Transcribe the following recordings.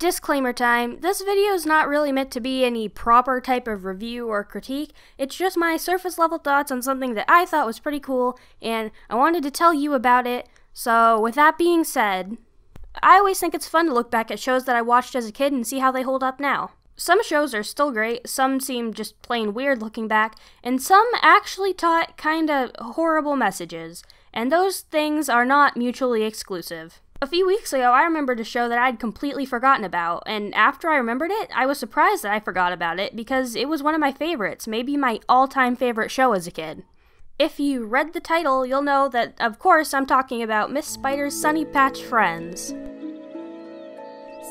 Disclaimer time, this video is not really meant to be any proper type of review or critique. It's just my surface level thoughts on something that I thought was pretty cool, and I wanted to tell you about it. So with that being said, I always think it's fun to look back at shows that I watched as a kid and see how they hold up now. Some shows are still great, some seem just plain weird looking back, and some actually taught kinda horrible messages, and those things are not mutually exclusive. A few weeks ago, I remembered a show that I'd completely forgotten about, and after I remembered it, I was surprised that I forgot about it because it was one of my favorites, maybe my all-time favorite show as a kid. If you read the title, you'll know that, of course, I'm talking about Miss Spider's Sunny Patch Friends.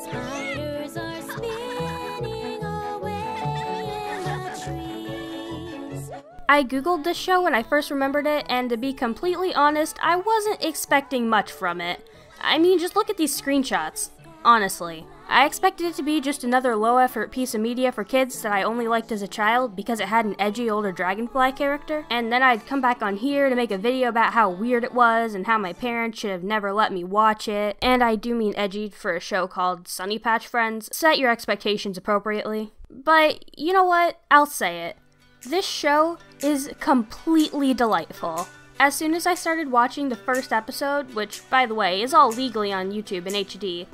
Spiders are spinning away in the trees. I googled this show when I first remembered it, and to be completely honest, I wasn't expecting much from it. I mean, just look at these screenshots. Honestly, I expected it to be just another low-effort piece of media for kids that I only liked as a child because it had an edgy older dragonfly character, and then I'd come back on here to make a video about how weird it was and how my parents should have never let me watch it, and I do mean edgy for a show called Sunny Patch Friends. Set your expectations appropriately. But, you know what? I'll say it. This show is completely delightful. As soon as I started watching the first episode, which, by the way, is all legally on YouTube in HD,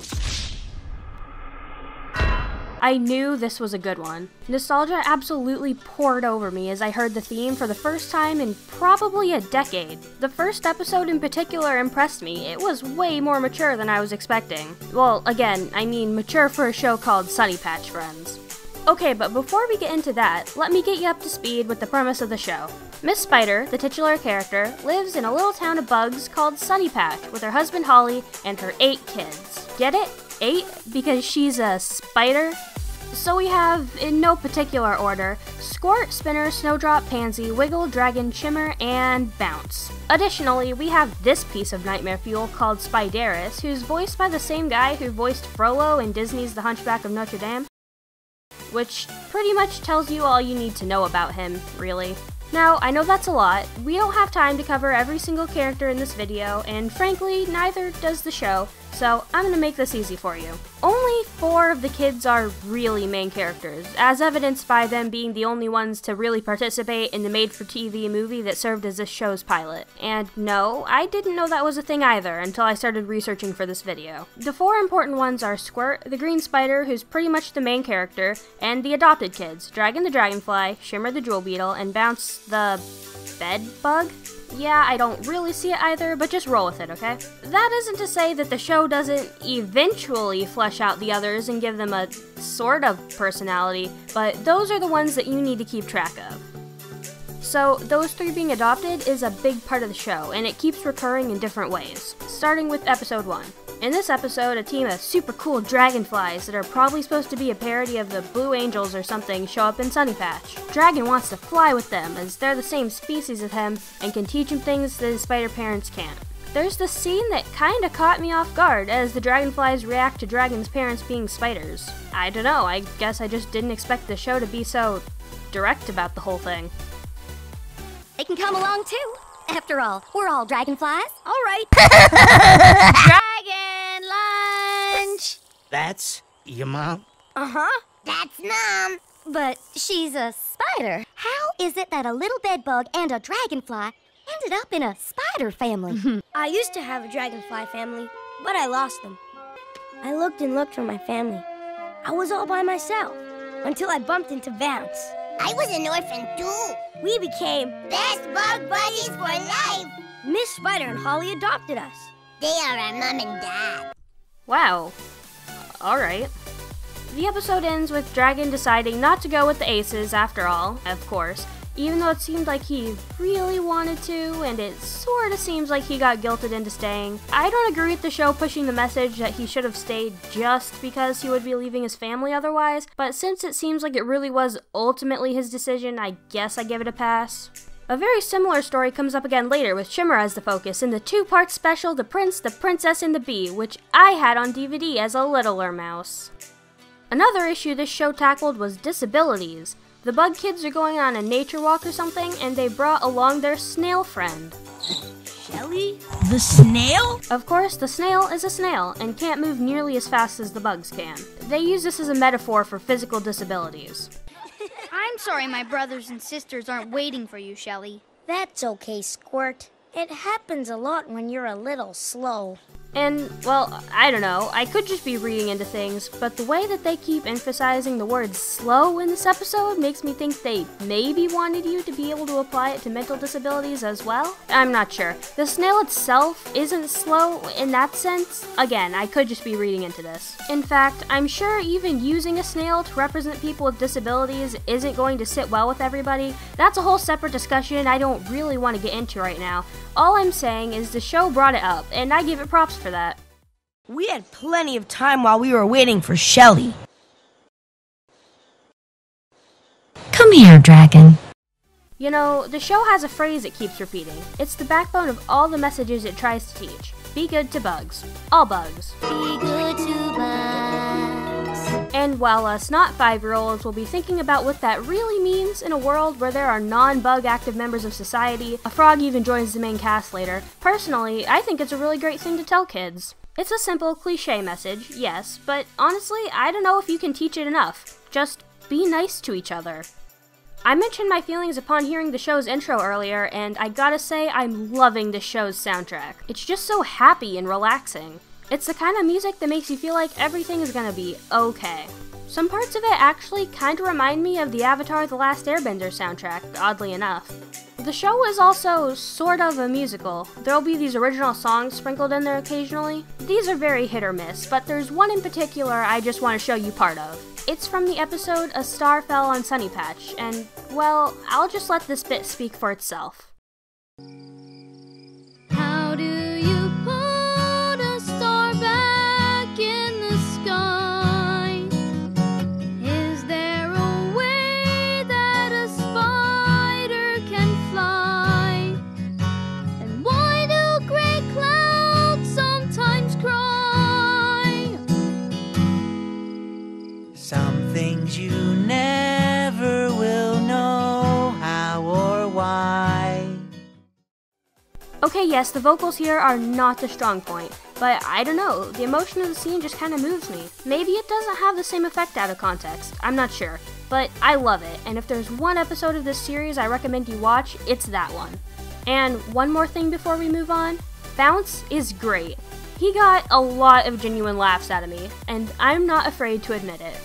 I knew this was a good one. Nostalgia absolutely poured over me as I heard the theme for the first time in probably a decade. The first episode in particular impressed me. It was way more mature than I was expecting. Well, again, I mean mature for a show called Sunny Patch Friends. Okay, but before we get into that, let me get you up to speed with the premise of the show. Miss Spider, the titular character, lives in a little town of bugs called Sunny Patch with her husband Holly and her 8 kids. Get it? 8? Because she's a spider? So we have, in no particular order, Squirt, Spinner, Snowdrop, Pansy, Wiggle, Dragon, Shimmer, and Bounce. Additionally, we have this piece of nightmare fuel called Spideris, who's voiced by the same guy who voiced Frollo in Disney's The Hunchback of Notre Dame, which pretty much tells you all you need to know about him, really. Now, I know that's a lot. We don't have time to cover every single character in this video, and frankly, neither does the show, so I'm gonna make this easy for you. Only 4 of the kids are really main characters, as evidenced by them being the only ones to really participate in the made-for-TV movie that served as this show's pilot. And no, I didn't know that was a thing either until I started researching for this video. The 4 important ones are Squirt, the green spider, who's pretty much the main character, and the adopted kids, Dragon the dragonfly, Shimmer the jewel beetle, and Bounce the bed bug? Yeah, I don't really see it either, but just roll with it, okay? That isn't to say that the show doesn't eventually flesh out the others and give them a sort of personality, but those are the ones that you need to keep track of. So, those 3 being adopted is a big part of the show, and it keeps recurring in different ways, starting with episode 1. In this episode, a team of super cool dragonflies that are probably supposed to be a parody of the Blue Angels or something show up in Sunny Patch. Dragon wants to fly with them as they're the same species as him and can teach him things that his spider parents can't. There's this scene that kinda caught me off guard as the dragonflies react to Dragon's parents being spiders. I don't know, I guess I just didn't expect the show to be so direct about the whole thing. They can come along too. After all, we're all dragonflies. All right. Dragon lunch. That's your mom? Uh-huh. That's Mom. But she's a spider. How is it that a little bedbug and a dragonfly ended up in a spider family? I used to have a dragonfly family, but I lost them. I looked and looked for my family. I was all by myself until I bumped into Bounce. I was an orphan too. We became Best bug buddies for life. Miss Spider and Holly adopted us. They are our mom and dad. Wow. Alright. The episode ends with Dragon deciding not to go with the Aces after all, of course, even though it seemed like he really wanted to, and it sorta seems like he got guilted into staying. I don't agree with the show pushing the message that he should have stayed just because he would be leaving his family otherwise, but since it seems like it really was ultimately his decision, I guess I give it a pass. A very similar story comes up again later with Shimmer as the focus in the 2-part special The Prince, the Princess, and the Bee, which I had on DVD as a littler mouse. Another issue this show tackled was disabilities. The bug kids are going on a nature walk or something, and they brought along their snail friend. Shelly? The snail? Of course, the snail is a snail and can't move nearly as fast as the bugs can. They use this as a metaphor for physical disabilities. I'm sorry my brothers and sisters aren't waiting for you, Shelly. That's okay, Squirt. It happens a lot when you're a little slow. And, well, I don't know, I could just be reading into things, but the way that they keep emphasizing the word slow in this episode makes me think they maybe wanted you to be able to apply it to mental disabilities as well? I'm not sure. The snail itself isn't slow in that sense. Again, I could just be reading into this. In fact, I'm sure even using a snail to represent people with disabilities isn't going to sit well with everybody. That's a whole separate discussion I don't really want to get into right now. All I'm saying is the show brought it up, and I give it props for that. We had plenty of time while we were waiting for Shelly. Come here, Dragon. You know, the show has a phrase it keeps repeating. It's the backbone of all the messages it tries to teach. Be good to bugs. All bugs. Be good to bugs. And while us not 5-year-olds will be thinking about what that really means in a world where there are non-bug active members of society, a frog even joins the main cast later, personally, I think it's a really great thing to tell kids. It's a simple, cliche message, yes, but honestly, I don't know if you can teach it enough. Just be nice to each other. I mentioned my feelings upon hearing the show's intro earlier, and I gotta say I'm loving the show's soundtrack. It's just so happy and relaxing. It's the kind of music that makes you feel like everything is gonna be okay. Some parts of it actually kinda remind me of the Avatar: The Last Airbender soundtrack, oddly enough. The show is also sort of a musical. There'll be these original songs sprinkled in there occasionally. These are very hit or miss, but there's one in particular I just want to show you part of. It's from the episode A Star Fell on Sunny Patch, and, well, I'll just let this bit speak for itself. How do you put a star back in the sky? Is there a way that a spider can fly? And why do gray clouds sometimes cry? Some things you never will know how or why. Okay, yes, the vocals here are not the strong point, but I don't know, the emotion of the scene just kind of moves me. Maybe it doesn't have the same effect out of context, I'm not sure, but I love it, and if there's one episode of this series I recommend you watch, it's that one. And one more thing before we move on, Bounce is great. He got a lot of genuine laughs out of me, and I'm not afraid to admit it.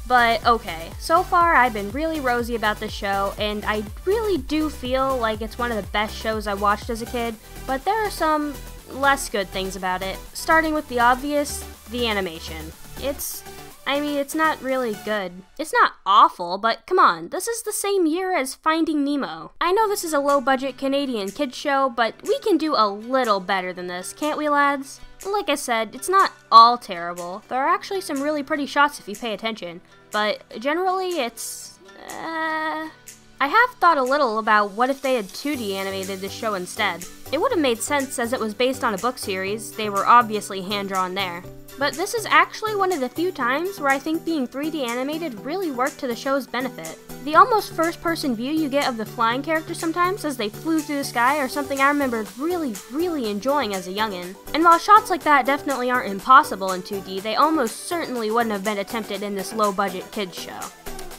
But okay, so far I've been really rosy about this show, and I really do feel like it's one of the best shows I watched as a kid, but there are some less good things about it, starting with the obvious, the animation. It's not really good. It's not awful, but come on, this is the same year as Finding Nemo. I know this is a low-budget Canadian kids show, but we can do a little better than this, can't we, lads? Like I said, it's not all terrible. There are actually some really pretty shots if you pay attention, but generally it's, I have thought a little about what if they had 2D animated this show instead. It would have made sense as it was based on a book series, they were obviously hand-drawn there. But this is actually one of the few times where I think being 3D animated really worked to the show's benefit. The almost first-person view you get of the flying characters sometimes as they flew through the sky are something I remember really enjoying as a youngin'. And while shots like that definitely aren't impossible in 2D, they almost certainly wouldn't have been attempted in this low-budget kids show.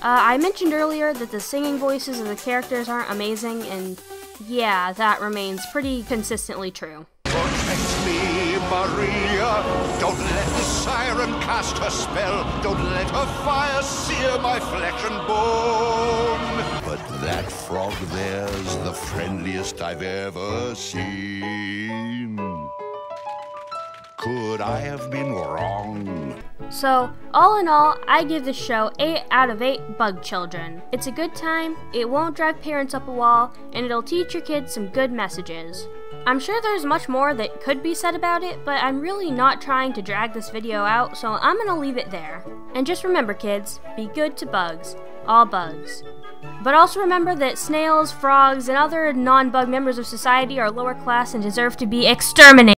I mentioned earlier that the singing voices of the characters aren't amazing, and yeah, that remains pretty consistently true. Protect me, Maria. Don't let the siren cast her spell. Don't let her fire sear my flesh and bone. But that frog there's the friendliest I've ever seen. Could I have been wrong? So, all in all, I give this show 8 out of 8 bug children. It's a good time, it won't drive parents up a wall, and it'll teach your kids some good messages. I'm sure there's much more that could be said about it, but I'm really not trying to drag this video out, so I'm gonna leave it there. And just remember, kids, be good to bugs. All bugs. But also remember that snails, frogs, and other non-bug members of society are lower class and deserve to be exterminated.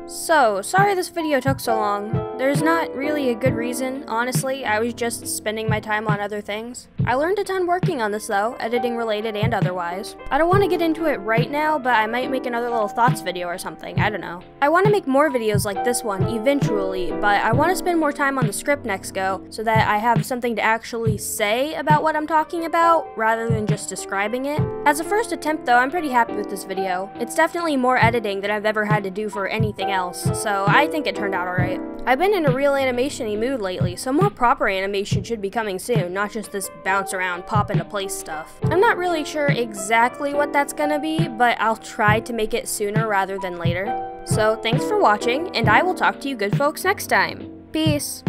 So, sorry this video took so long. There's not really a good reason, honestly. I was just spending my time on other things. I learned a ton working on this though, editing related and otherwise. I don't want to get into it right now, but I might make another little thoughts video or something, I don't know. I want to make more videos like this one eventually, but I want to spend more time on the script next go so that I have something to actually say about what I'm talking about rather than just describing it. As a first attempt though, I'm pretty happy with this video. It's definitely more editing than I've ever had to do for anything else, so I think it turned out alright. I've been in a real animation-y mood lately, so more proper animation should be coming soon, not just this bounce around, pop into place stuff. I'm not really sure exactly what that's gonna be, but I'll try to make it sooner rather than later. So thanks for watching, and I will talk to you good folks next time. Peace!